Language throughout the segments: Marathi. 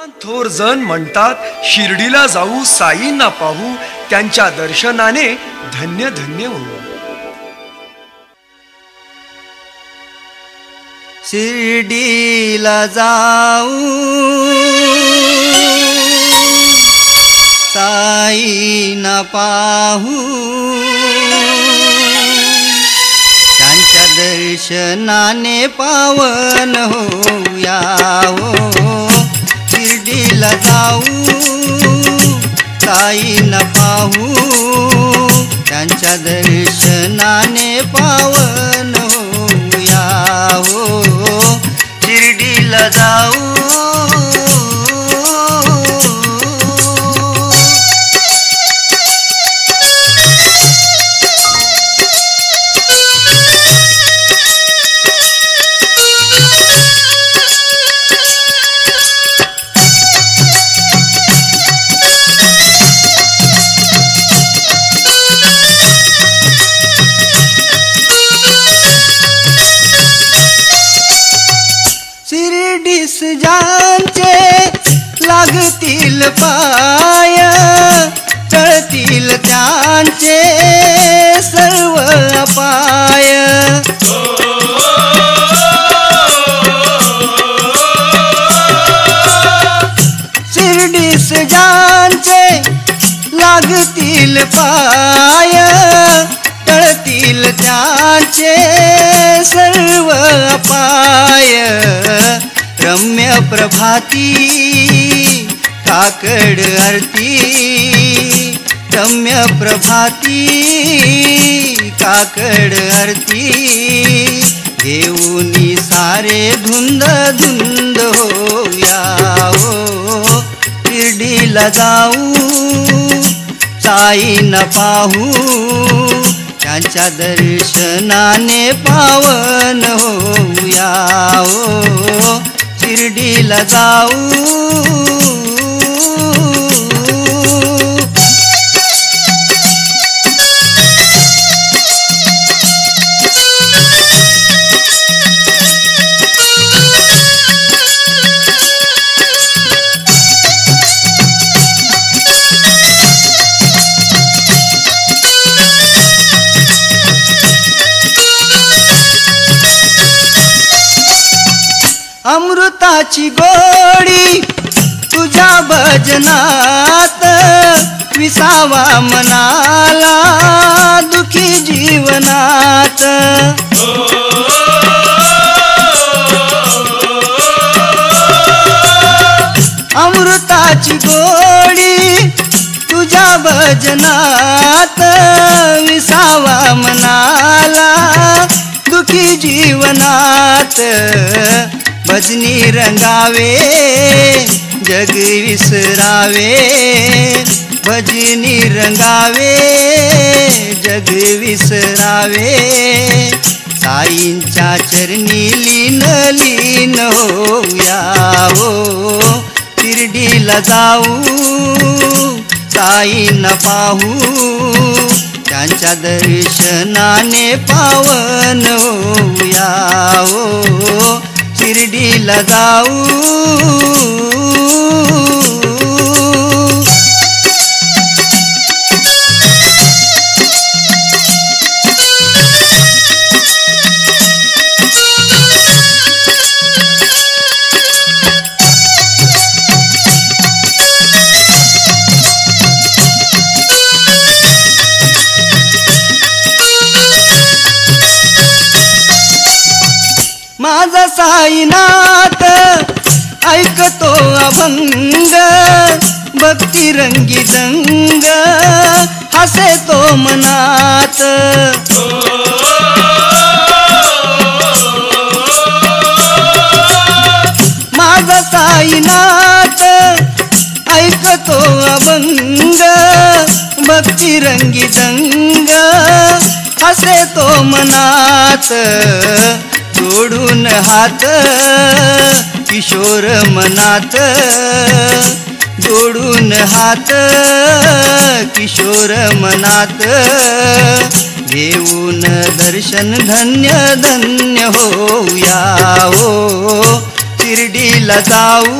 थोर जण म्हणतात, शिर्डीला जाऊ साईंना पाहू, त्यांच्या दर्शनाने धन्य धन्य होऊ. शिर्डीला जाऊ साईंना पाहू, त्यांच्या दर्शनाने पावन होऊया हो. शिर्डीला जाऊ साईंना पाहू, त्यांच्या दर्शनाने पावन होऊया हो. शिर्डीला जाऊ शिर्डीस ज्यांचे लागतील पाय, टळतील त्यांचे सर्व अपाय. शिर्डीस ज्यांचे लागतील पाय, टळतील त्यांचे सर्व अपाय. रम्य प्रभाती काकड आरती, रम्य प्रभाती काकड आरती. घेऊनी सारे धुंद धुंद होऊया हो. शिर्डीला जाऊ साईंना पाहू, त्यांच्या दर्शनाने पावन होऊया हो. शिर्डीला जाऊ अमृताची गोडी तुझ्या भजनात, विसावा मनाला दुखी जीवनात. अमृताची गोडी तुझ्या भजनात, विसावा मनाला दुखी जीवनात. भजनी रंगावे जग विसरावे, भजनी रंगावे जग विसरावे. साईंच्या चरणी लीन लीन होऊया हो. शिर्डीला जाऊ साईंना पाहू, त्यांच्या दर्शनाने पावन होऊया हो. शिर्डीला जाऊ माझा साईनाथ ऐकतो अभंग, भक्ती रंगी दंग हसे तो मनात. माझा साईनाथ ऐकतो अभंग, भक्ती रंगी दंग हसे तो मनात. जोडून हात किशोर मनात, जोडून हात किशोर मनात. घेऊन दर्शन धन्य धन्य होऊया हो. शिर्डीला जाऊ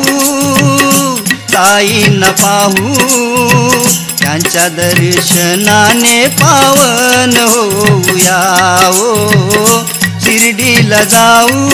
साईंना पाहू त्यांच्या दर्शनाने पावन होऊया ओ शिर्डीला जाऊ